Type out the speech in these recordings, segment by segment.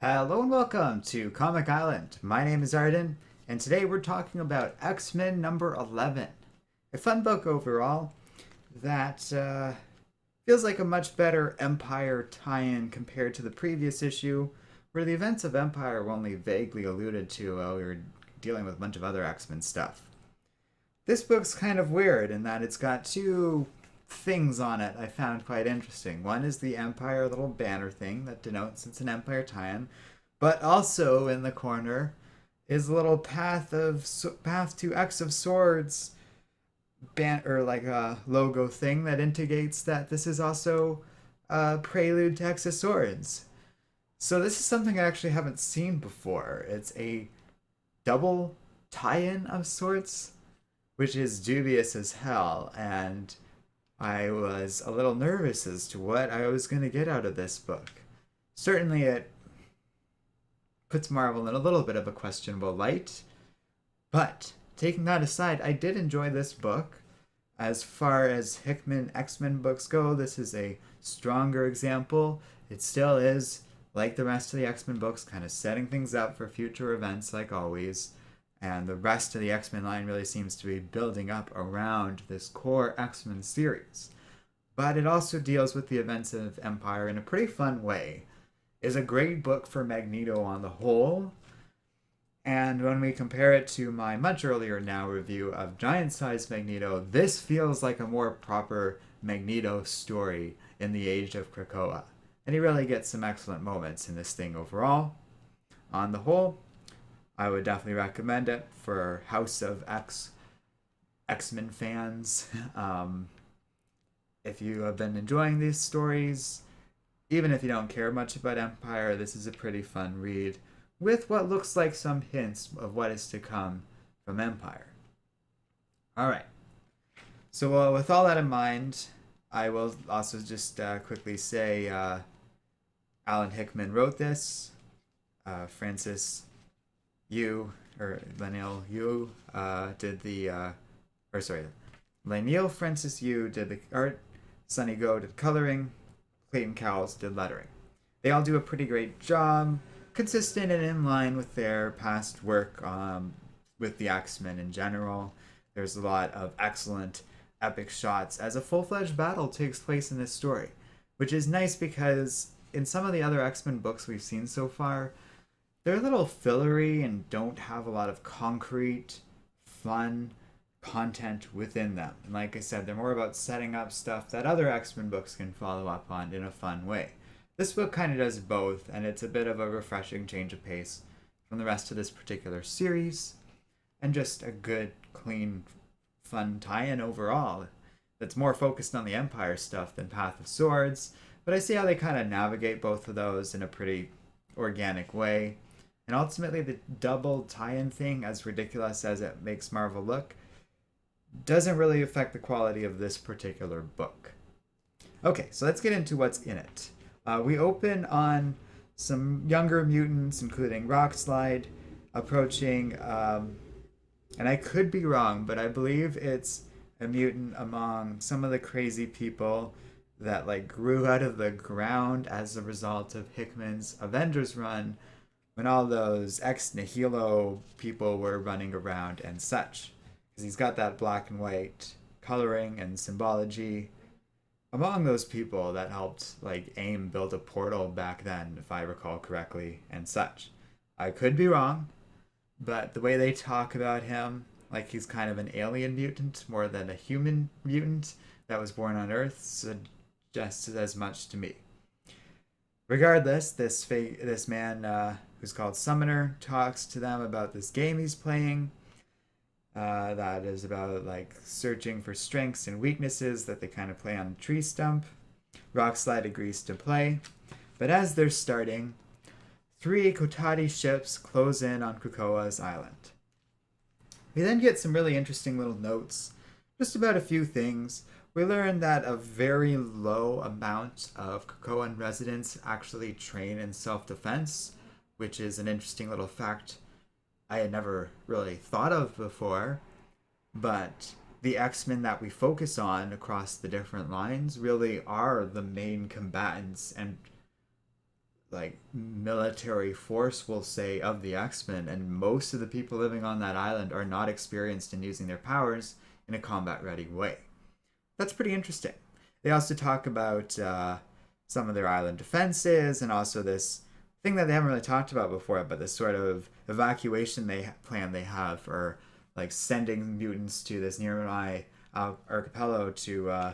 Hello and welcome to Comic Island. My name is Arden, and today we're talking about X-Men number 11. A fun book overall that feels like a much better Empyre tie-in compared to the previous issue, where the events of Empyre were only vaguely alluded to while we were dealing with a bunch of other X-Men stuff. This book's kind of weird in that it's got two things on it I found quite interesting. One is the Empyre little banner thing that denotes it's an Empyre tie-in, but also in the corner is a little path to X of Swords or like a logo thing that indicates that this is also a prelude to X of Swords. So this is something I actually haven't seen before. It's a double tie-in of sorts, which is dubious as hell, and I was a little nervous as to what I was going to get out of this book. Certainly, it puts Marvel in a little bit of a questionable light, but taking that aside, I did enjoy this book. As far as Hickman X-Men books go, this is a stronger example. It still is, like the rest of the X-Men books, kind of setting things up for future events like always. And the rest of the X-Men line really seems to be building up around this core X-Men series. But it also deals with the events of Empyre in a pretty fun way. It's a great book for Magneto on the whole. And when we compare it to my much earlier now review of Giant Size Magneto, this feels like a more proper Magneto story in the age of Krakoa. And he really gets some excellent moments in this thing overall. On the whole, I would definitely recommend it for House of X-Men fans. If you have been enjoying these stories, even if you don't care much about Empyre, this is a pretty fun read with what looks like some hints of what is to come from Empyre. Alright, so with all that in mind, I will also just quickly say Alan Hickman wrote this. Francis Yu, or Laniel Yu, did the, Laniel Francis Yu did the art, Sonny Go did coloring, Clayton Cowles did lettering. They all do a pretty great job, consistent and in line with their past work with the X-Men in general. There's a lot of excellent epic shots as a full-fledged battle takes place in this story, which is nice because in some of the other X-Men books we've seen so far, they're a little fillery and don't have a lot of concrete, fun content within them. And like I said, they're more about setting up stuff that other X-Men books can follow up on in a fun way. This book kind of does both, and it's a bit of a refreshing change of pace from the rest of this particular series, and just a good, clean, fun tie-in overall that's more focused on the Empyre stuff than Path of Swords, but I see how they kind of navigate both of those in a pretty organic way. And ultimately, the double tie-in thing, as ridiculous as it makes Marvel look, doesn't really affect the quality of this particular book. Okay, so let's get into what's in it. We open on some younger mutants, including Rockslide, approaching, and I could be wrong, but I believe it's a mutant among some of the crazy people that like grew out of the ground as a result of Hickman's Avengers run, when all those ex nihilo people were running around and such. Because he's got that black and white coloring and symbology among those people that helped like AIM build a portal back then, if I recall correctly, and such. I could be wrong, but the way they talk about him, like he's kind of an alien mutant more than a human mutant that was born on Earth, suggests as much to me. Regardless, this man who's called Summoner talks to them about this game he's playing. That is about like searching for strengths and weaknesses that they kind of play on a tree stump. Rockslide agrees to play, but as they're starting, 3 Kotati ships close in on Krakoa's island. We then get some really interesting little notes, just about a few things. We learn that a very low amount of Krakoan residents actually train in self-defense, which is an interesting little fact I had never really thought of before. But the X-Men that we focus on across the different lines really are the main combatants and like military force, we'll say, of the X-Men, and most of the people living on that island are not experienced in using their powers in a combat ready way. That's pretty interesting. They also talk about some of their island defenses, and also this thing that they haven't really talked about before, but this sort of evacuation plan they have for like sending mutants to this nearby archipelago to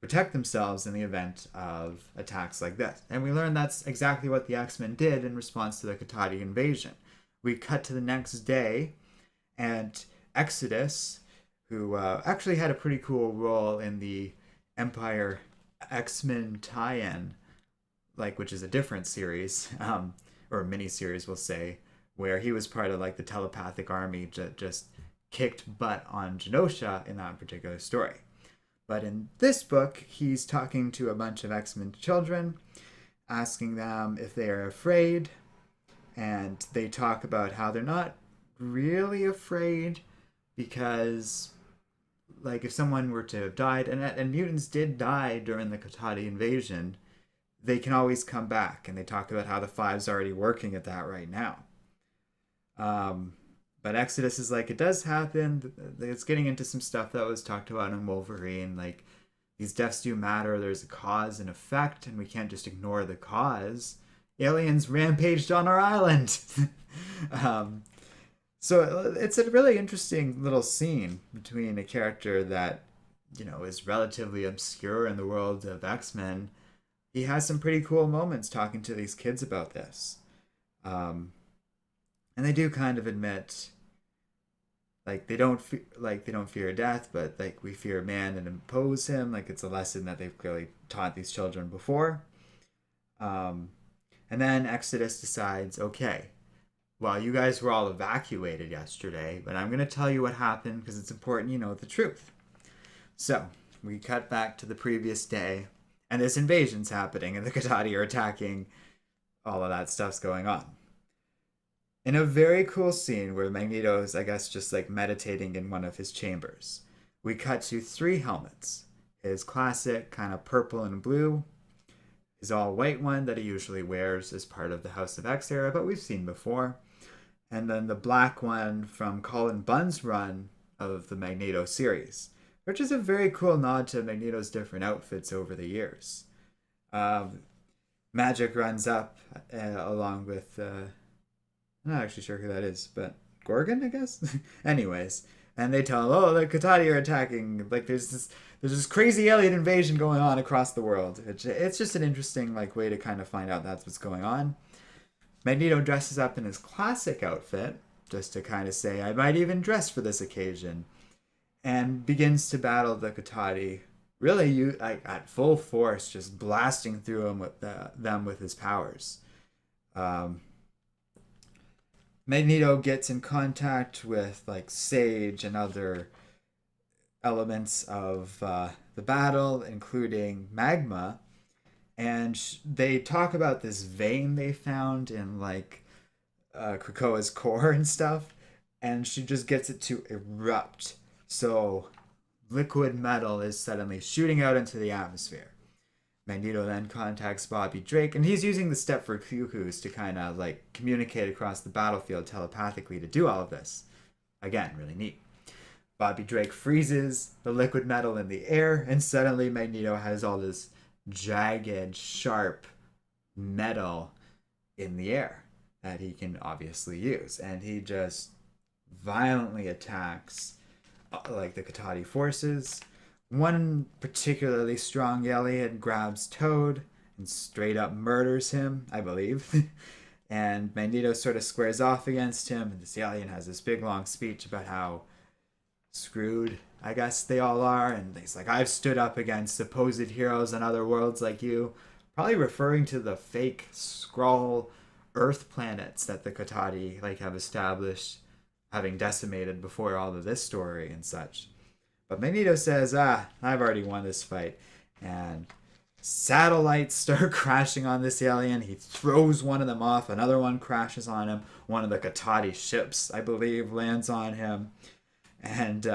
protect themselves in the event of attacks like this. And we learn that's exactly what the X-Men did in response to the Katati invasion. We cut to the next day, and Exodus, who actually had a pretty cool role in the Empyre X-Men tie-in, like, which is a different series, or a mini series, we'll say, where he was part of like the telepathic army that just kicked butt on Genosha in that particular story. But in this book, he's talking to a bunch of X-Men children, asking them if they are afraid, and they talk about how they're not really afraid because, like, if someone were to have died, and mutants did die during the Katati invasion, they can always come back, and they talk about how the Five's already working at that right now. But Exodus is like, it does happen. It's getting into some stuff that was talked about in Wolverine. Like, these deaths do matter. There's a cause and effect, and we can't just ignore the cause. Aliens rampaged on our island. So it's a really interesting little scene between a character that, you know, is relatively obscure in the world of X-Men. He has some pretty cool moments talking to these kids about this. And they do kind of admit, like, they don't fear death, but like, we fear man and impose him. Like, it's a lesson that they've clearly taught these children before. And then Exodus decides, okay, well, you guys were all evacuated yesterday, but I'm going to tell you what happened because it's important you know the truth. So we cut back to the previous day, and this invasion's happening, and the Katati are attacking. All of that stuff's going on. In a very cool scene where Magneto is, I guess, just like meditating in one of his chambers, we cut to 3 helmets. His classic kind of purple and blue, his all-white one that he usually wears as part of the House of X era, but we've seen before, and then the black one from Colin Bunn's run of the Magneto series, which is a very cool nod to Magneto's different outfits over the years. Magic runs up along with... I'm not actually sure who that is, but Gorgon, I guess? Anyways, and they tell him, oh, the Katati are attacking. Like, there's this crazy alien invasion going on across the world. It's just an interesting, like, way to kind of find out that's what's going on. Magneto dresses up in his classic outfit, just to kind of say, I might even dress for this occasion, and begins to battle the Katati, really like at full force, just blasting through them with his powers. Magneto gets in contact with like Sage and other elements of the battle, including Magma, and they talk about this vein they found in like Krakoa's core and stuff, and she just gets it to erupt. So liquid metal is suddenly shooting out into the atmosphere. Magneto then contacts Bobby Drake, and he's using the Stepford Cuckoos to kind of like communicate across the battlefield telepathically to do all of this. Again, really neat. Bobby Drake freezes the liquid metal in the air, and suddenly Magneto has all this jagged, sharp metal in the air that he can obviously use. And he just violently attacks like the Katati forces. One particularly strong alien grabs Toad and straight up murders him, I believe. And Magneto sort of squares off against him, and this alien has this big long speech about how screwed, I guess, they all are, and he's like, I've stood up against supposed heroes on other worlds like you, probably referring to the fake Skrull Earth planets that the Katati like have established, having decimated before all of this story and such. But Magneto says, I've already won this fight, and satellites start crashing on this alien. He throws one of them off, another one crashes on him, one of the Katati ships, I believe, lands on him. And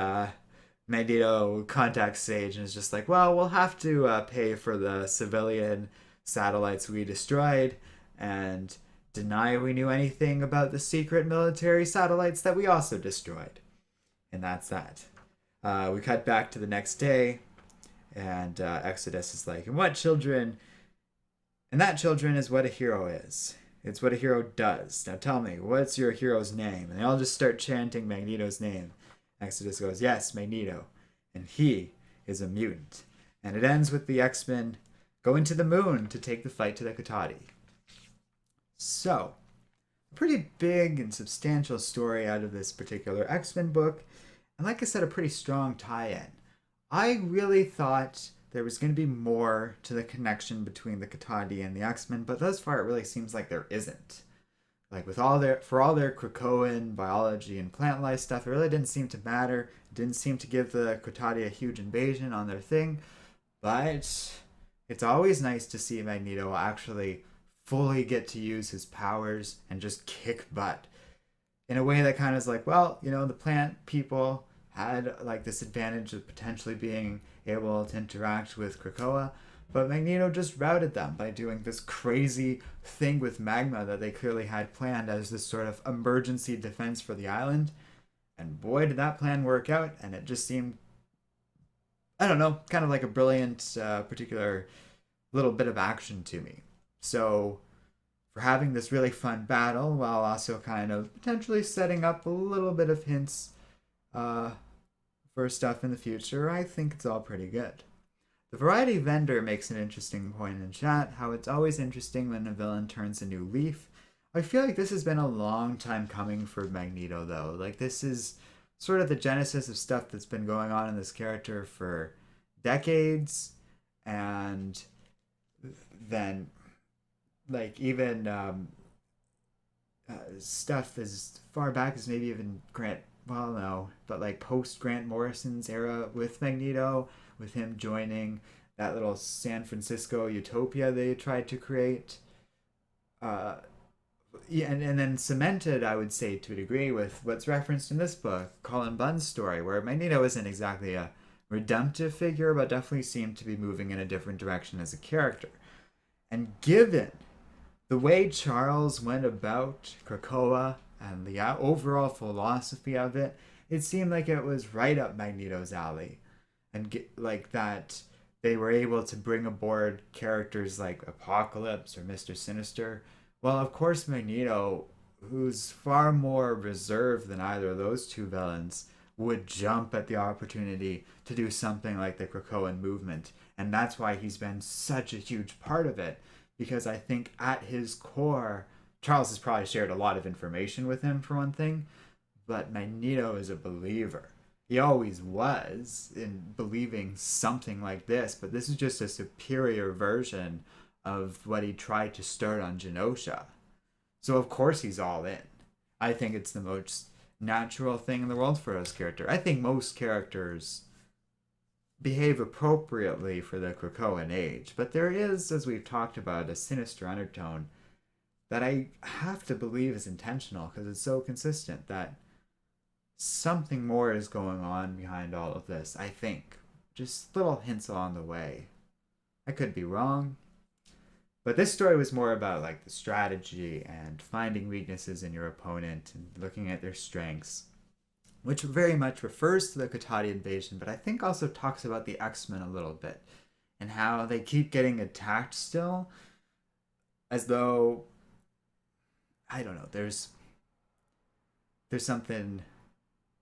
Magneto contacts Sage and is just like, well, we'll have to pay for the civilian satellites we destroyed. and deny we knew anything about the secret military satellites that we also destroyed. And that's that. We cut back to the next day, and Exodus is like, and what children? And that, children, is what a hero is. It's what a hero does. Now tell me, what's your hero's name? And they all just start chanting Magneto's name. Exodus goes, yes, Magneto. And he is a mutant. And it ends with the X-Men going to the moon to take the fight to the Katati. So, a pretty big and substantial story out of this particular X-Men book. And like I said, a pretty strong tie-in. I really thought there was going to be more to the connection between the Katati and the X-Men, but thus far it really seems like there isn't. Like with all their Krakoan biology and plant life stuff, it really didn't seem to matter. It didn't seem to give the Katati a huge invasion on their thing, but it's always nice to see Magneto actually fully get to use his powers and just kick butt in a way that kind of is like, well, you know, the plant people had like this advantage of potentially being able to interact with Krakoa, but Magneto just routed them by doing this crazy thing with magma that they clearly had planned as this sort of emergency defense for the island. And boy, did that plan work out, and it just seemed, I don't know, kind of like a brilliant particular little bit of action to me. So for having this really fun battle while also kind of potentially setting up a little bit of hints for stuff in the future, I think it's all pretty good. The Variety Vendor makes an interesting point in chat, how it's always interesting when a villain turns a new leaf. I feel like this has been a long time coming for Magneto, though. Like, this is sort of the genesis of stuff that's been going on in this character for decades, and then, like, even stuff as far back as maybe even Grant, well, no, but like post Grant Morrison's era with Magneto, with him joining that little San Francisco utopia they tried to create. Yeah, and then cemented, I would say, to a degree, with what's referenced in this book, Colin Bunn's story, where Magneto isn't exactly a redemptive figure, but definitely seemed to be moving in a different direction as a character. And given the way Charles went about Krakoa and the overall philosophy of it, it seemed like it was right up Magneto's alley. And like that they were able to bring aboard characters like Apocalypse or Mr. Sinister. Well, of course, Magneto, who's far more reserved than either of those two villains, would jump at the opportunity to do something like the Krakoan movement. And that's why he's been such a huge part of it. Because I think at his core, Charles has probably shared a lot of information with him, for one thing, but Magneto is a believer. He always was in believing something like this, but this is just a superior version of what he tried to start on Genosha. So of course he's all in. I think it's the most natural thing in the world for his character. I think most characters behave appropriately for the Krakoan age, but there is, as we've talked about, a sinister undertone that I have to believe is intentional because it's so consistent that something more is going on behind all of this, I think. Just little hints along the way. I could be wrong, but this story was more about like the strategy and finding weaknesses in your opponent and looking at their strengths, which very much refers to the Katati invasion, but I think also talks about the X-Men a little bit and how they keep getting attacked still, as though, I don't know, there's something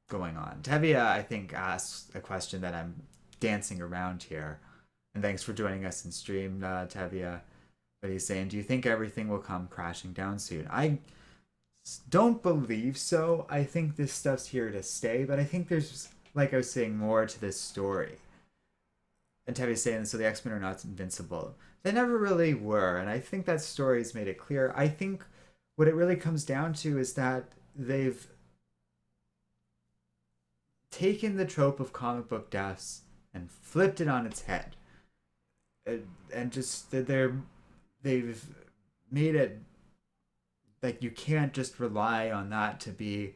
going on. Tevia, I think, asks a question that I'm dancing around here, and thanks for joining us in stream, Tevia. But he's saying, do you think everything will come crashing down soon? I don't believe so. I think this stuff's here to stay, but I think there's, like I was saying, more to this story. And Tevia's saying, so the X-Men are not invincible. They never really were, and I think that story's made it clear. I think what it really comes down to is that they've taken the trope of comic book deaths and flipped it on its head. And just they've made it like you can't just rely on that to be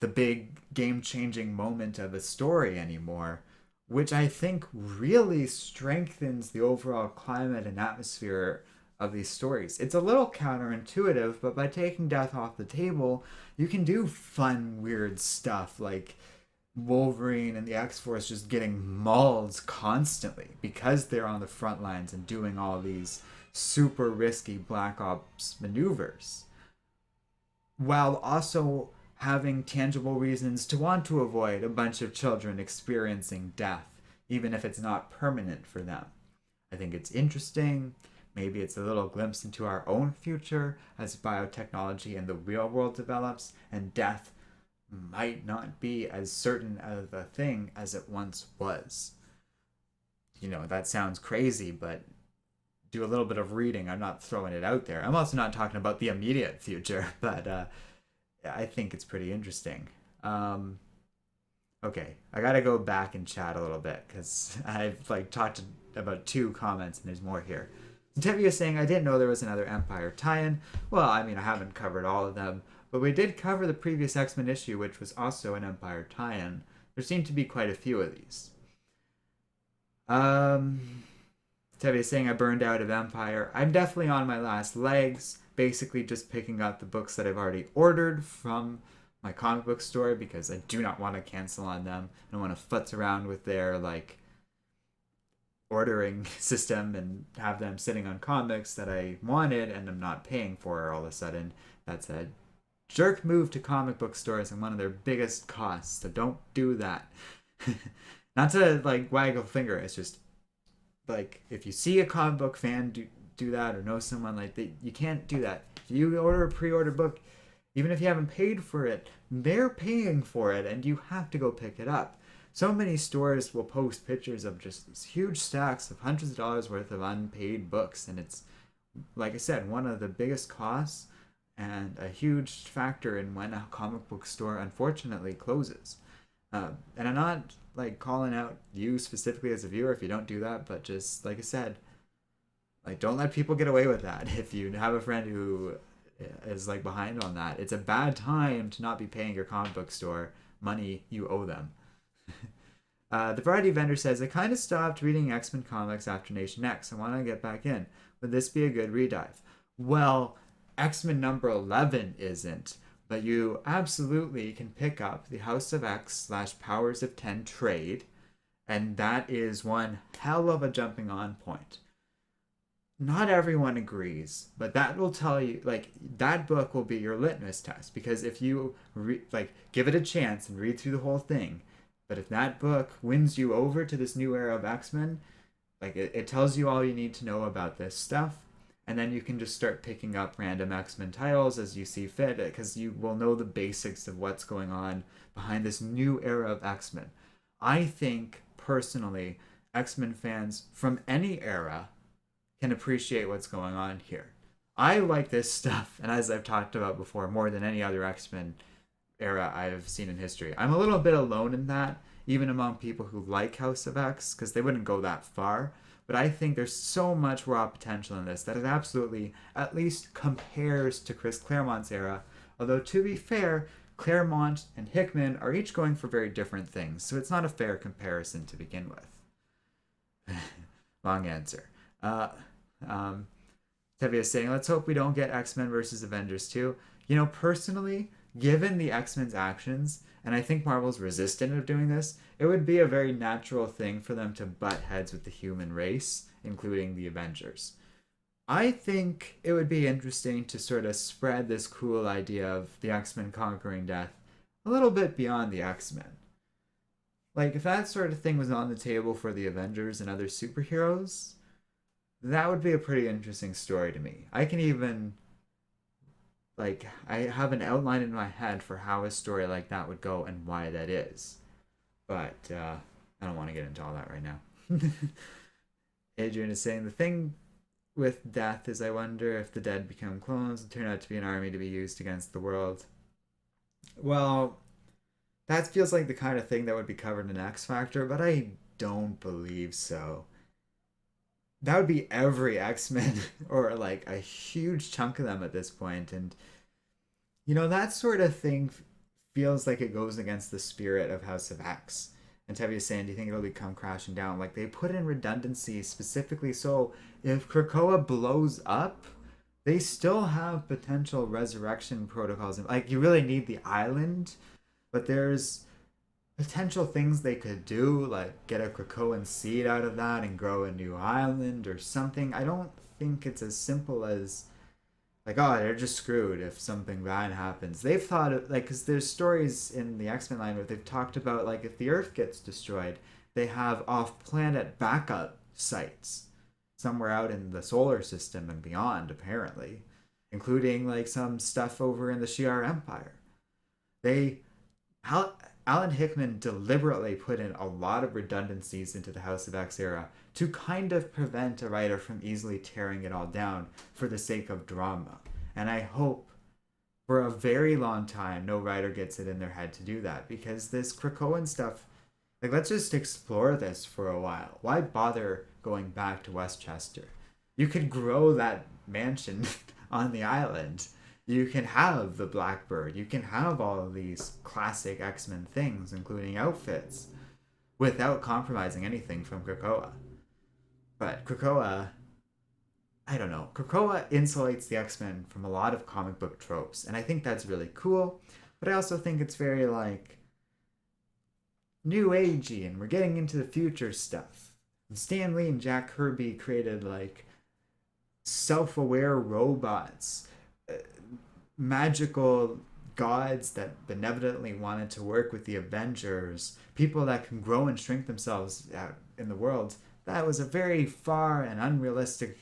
the big game-changing moment of a story anymore, which I think really strengthens the overall climate and atmosphere of these stories. It's a little counterintuitive, but by taking death off the table, you can do fun, weird stuff like Wolverine and the X-Force just getting mauled constantly because they're on the front lines and doing all these super risky Black Ops maneuvers, while also having tangible reasons to want to avoid a bunch of children experiencing death, even if it's not permanent for them. I think it's interesting. Maybe it's a little glimpse into our own future as biotechnology in the real world develops and death might not be as certain of a thing as it once was. That sounds crazy, but do a little bit of reading. I'm not throwing it out there. I'm also not talking about the immediate future, but I think it's pretty interesting. Okay, I gotta go back and chat a little bit because I've talked about 2 comments and there's more here. Tevye is saying, I didn't know there was another Empyre tie-in. Well, I mean, I haven't covered all of them, but we did cover the previous X-Men issue, which was also an Empyre tie-in. There seem to be quite a few of these. Tevye is saying, I burned out of Empyre. I'm definitely on my last legs, basically just picking up the books that I've already ordered from my comic book store because I do not want to cancel on them. I don't want to futz around with their ordering system and have them sitting on comics that I wanted and I'm not paying for all of a sudden. That's a jerk move to comic book stores and one of their biggest costs. So don't do that. Not to wag a finger. It's just if you see a comic book fan do that or know someone you can't do that. If you order a pre-order book, even if you haven't paid for it, they're paying for it and you have to go pick it up. So many stores will post pictures of just these huge stacks of hundreds of dollars worth of unpaid books. And it's, like I said, one of the biggest costs and a huge factor in when a comic book store unfortunately closes. And I'm not calling out you specifically as a viewer if you don't do that, but just like I said, don't let people get away with that. If you have a friend who is behind on that, it's a bad time to not be paying your comic book store money you owe them. The Variety Vendor says, I kind of stopped reading X-Men comics after Nation X. I want to get back in. Would this be a good redive? Well, X-Men number 11 isn't, but you absolutely can pick up the House of X / Powers of 10 trade, and that is one hell of a jumping on point. Not everyone agrees, but that will tell you, that book will be your litmus test, because if you give it a chance and read through the whole thing, but if that book wins you over to this new era of X-Men, it tells you all you need to know about this stuff, and then you can just start picking up random X-Men titles as you see fit, because you will know the basics of what's going on behind this new era of X-Men. I think, personally, X-Men fans from any era can appreciate what's going on here. I like this stuff, and as I've talked about before, more than any other X-Men era I've seen in history. I'm a little bit alone in that, even among people who like House of X, because they wouldn't go that far. But I think there's so much raw potential in this that it absolutely at least compares to Chris Claremont's era. Although, to be fair, Claremont and Hickman are each going for very different things, so it's not a fair comparison to begin with. Long answer. Tevye is saying, let's hope we don't get X-Men versus Avengers 2. Personally, given the X-Men's actions, and I think Marvel's resistant of doing this, it would be a very natural thing for them to butt heads with the human race, including the Avengers. I think it would be interesting to sort of spread this cool idea of the X-Men conquering death a little bit beyond the X-Men. If that sort of thing was on the table for the Avengers and other superheroes, that would be a pretty interesting story to me. I can even I have an outline in my head for how a story like that would go and why that is. But I don't want to get into all that right now. Adrian is saying, the thing with death is I wonder if the dead become clones and turn out to be an army to be used against the world. Well, that feels like the kind of thing that would be covered in X Factor, but I don't believe so. That would be every X-Men, or a huge chunk of them at this point. And, that sort of thing feels like it goes against the spirit of House of X. And Tevi is saying, do you think it'll become crashing down? Like, they put in redundancy specifically so if Krakoa blows up, they still have potential resurrection protocols. Like, you really need the island, but there's potential things they could do, like get a Krakoan seed out of that and grow a new island or something. I don't think it's as simple as like, oh, they're just screwed if something bad happens. They've thought of like, because there's stories in the X-Men line where they've talked about like if the Earth gets destroyed, they have off-planet backup sites somewhere out in the solar system and beyond, apparently, including like some stuff over in the Shi'ar Empire. They Alan Hickman deliberately put in a lot of redundancies into the House of X era to kind of prevent a writer from easily tearing it all down for the sake of drama. And I hope for a very long time no writer gets it in their head to do that, because this Krakoan stuff, like, let's just explore this for a while. Why bother going back to Westchester? You could grow that mansion on the island. You can have the Blackbird. You can have all of these classic X-Men things, including outfits, without compromising anything from Krakoa. But Krakoa, I don't know. Krakoa insulates the X-Men from a lot of comic book tropes, and I think that's really cool. But I also think it's very, like, new agey, and we're getting into the future stuff. And Stan Lee and Jack Kirby created, like, self-aware robots, magical gods that benevolently wanted to work with the Avengers, people that can grow and shrink themselves out in the world. That was a very far and unrealistic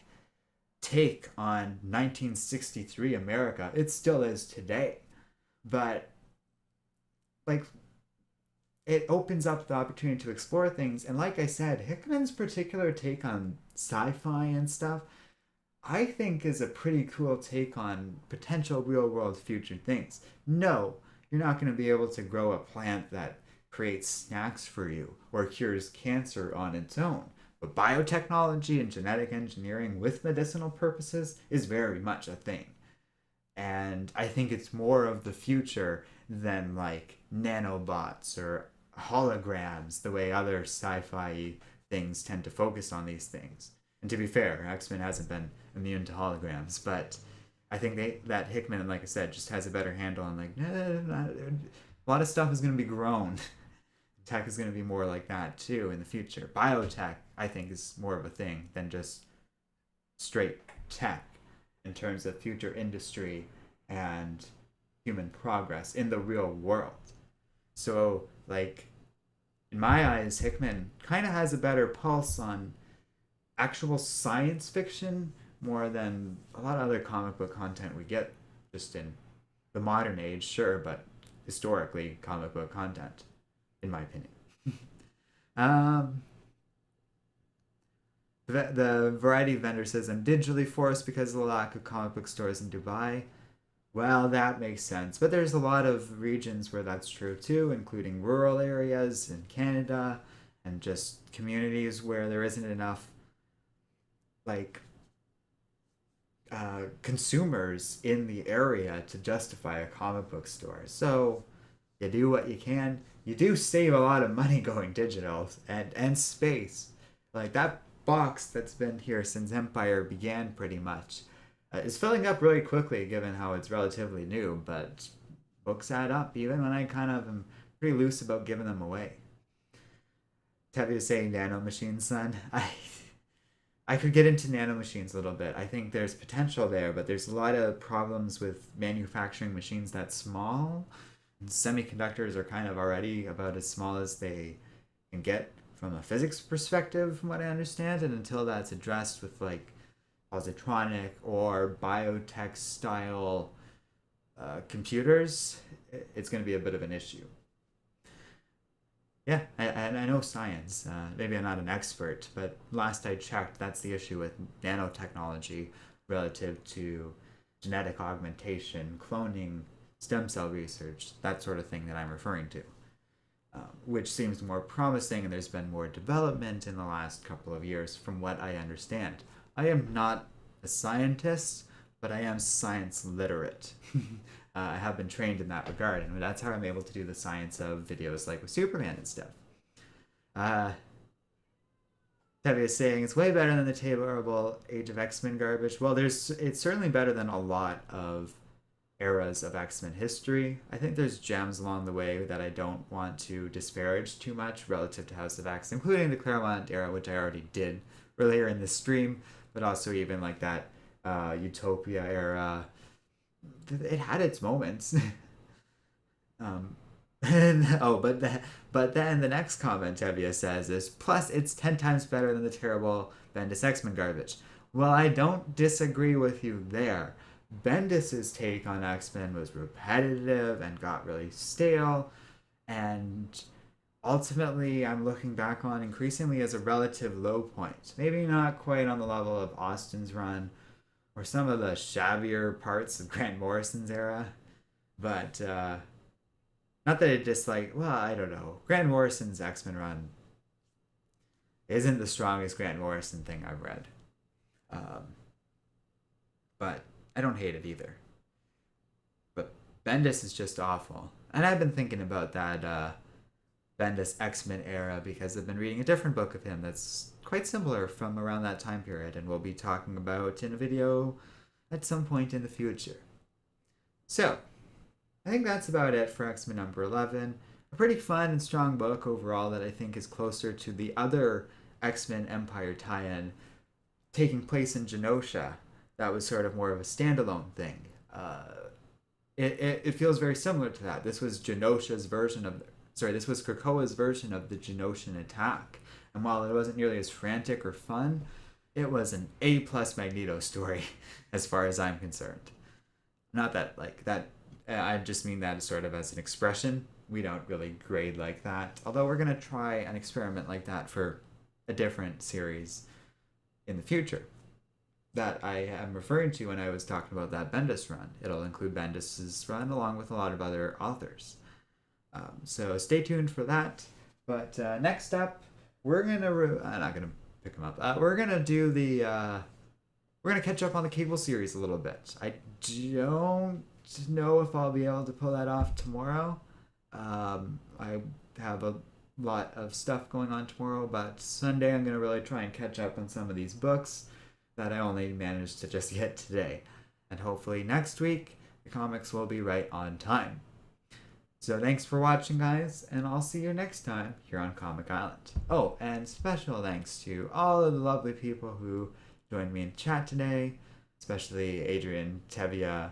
take on 1963 America. It still is today. But, like, it opens up the opportunity to explore things. And like I said, Hickman's particular take on sci-fi and stuff, I think, is a pretty cool take on potential real world future things. No, you're not going to be able to grow a plant that creates snacks for you or cures cancer on its own. But biotechnology and genetic engineering with medicinal purposes is very much a thing. And I think it's more of the future than like nanobots or holograms, the way other sci-fi things tend to focus on these things. And to be fair, X-Men hasn't been immune to holograms, but I think that Hickman, like I said, just has a better handle on like, a lot of stuff is going to be grown. Tech is going to be more like that too in the future. Biotech, I think, is more of a thing than just straight tech in terms of future industry and human progress in the real world. So, like, in my eyes, Hickman kind of has a better pulse on actual science fiction more than a lot of other comic book content we get just in the modern age, sure, but historically comic book content, in my opinion. The variety vendor says, I'm digitally forced because of the lack of comic book stores in Dubai. Well, that makes sense, but there's a lot of regions where that's true too, including rural areas in Canada and just communities where there isn't enough like consumers in the area to justify a comic book store. So you do what you can. You do save a lot of money going digital and space. Like that box that's been here since Empyre began pretty much is filling up really quickly given how it's relatively new, but books add up even when I kind of am pretty loose about giving them away. Tevi is saying nano machines, son. I could get into nanomachines a little bit. I think there's potential there, but there's a lot of problems with manufacturing machines that small. And semiconductors are kind of already about as small as they can get from a physics perspective, from what I understand. And until that's addressed with like positronic or biotech style computers, it's going to be a bit of an issue. Yeah, I know science. Maybe I'm not an expert, but last I checked, that's the issue with nanotechnology relative to genetic augmentation, cloning, stem cell research, that sort of thing that I'm referring to, which seems more promising, and there's been more development in the last couple of years from what I understand. I am not a scientist, but I am science literate. I have been trained in that regard, and that's how I'm able to do the science of videos like with Superman and stuff. Uh, Tevi is saying it's way better than the terrible Age of X-Men garbage. Well, it's certainly better than a lot of eras of X-Men history. I think there's gems along the way that I don't want to disparage too much relative to House of X, including the Claremont era, which I already did earlier in the stream, but also even like that Utopia era. It had its moments. But then the next comment Evia says is, plus it's 10 times better than the terrible Bendis X-Men garbage. Well, I don't disagree with you there. Bendis's take on X-Men was repetitive and got really stale, and ultimately I'm looking back on increasingly as a relative low point. Maybe not quite on the level of Austin's run or some of the shabbier parts of Grant Morrison's era, but not that it just like, well, I don't know. Grant Morrison's X-Men run isn't the strongest Grant Morrison thing I've read. But I don't hate it either. But Bendis is just awful. And I've been thinking about that Bendis X-Men era because I've been reading a different book of him that's quite similar from around that time period, and we'll be talking about in a video at some point in the future. So, I think that's about it for X-Men number 11. A pretty fun and strong book overall that I think is closer to the other X-Men Empyre tie-in taking place in Genosha. That was sort of more of a standalone thing. It feels very similar to that. This was Genosha's version of... Sorry, this was Krakoa's version of the Genoshan attack. And while it wasn't nearly as frantic or fun, it was an A-plus Magneto story, as far as I'm concerned. Not that, like, that... I just mean that sort of as an expression. We don't really grade like that. Although we're going to try an experiment like that for a different series in the future that I am referring to when I was talking about that Bendis run. It'll include Bendis's run along with a lot of other authors. So stay tuned for that. But next up, we're going to... I'm not going to pick them up. We're going to do the... we're going to catch up on the Cable series a little bit. I don't know if I'll be able to pull that off tomorrow. I have a lot of stuff going on tomorrow, but Sunday I'm going to really try and catch up on some of these books that I only managed to just get today. And hopefully next week, the comics will be right on time. So thanks for watching, guys, and I'll see you next time here on Comic Island. Oh, and special thanks to all of the lovely people who joined me in chat today, especially Adrian, Tevia,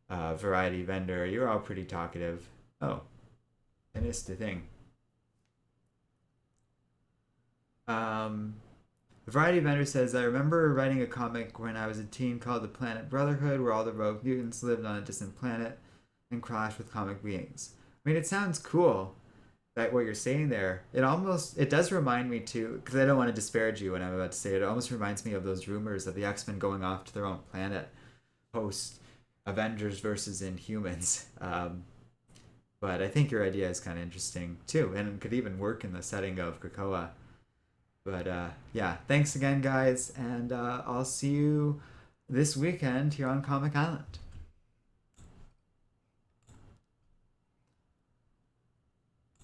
Variety Vendor. You're all pretty talkative. Oh, I missed a thing. The Variety Vendor says, I remember writing a comic when I was a teen called The Planet Brotherhood, where all the rogue mutants lived on a distant planet and clashed with comic beings. I mean, it sounds cool, that what you're saying there. It does remind me too, because I don't want to disparage you when I'm about to say it, it almost reminds me of those rumors of the X-Men going off to their own planet post Avengers versus Inhumans. But I think your idea is kind of interesting too, and it could even work in the setting of Krakoa. But yeah, thanks again, guys, and I'll see you this weekend here on Comic Island.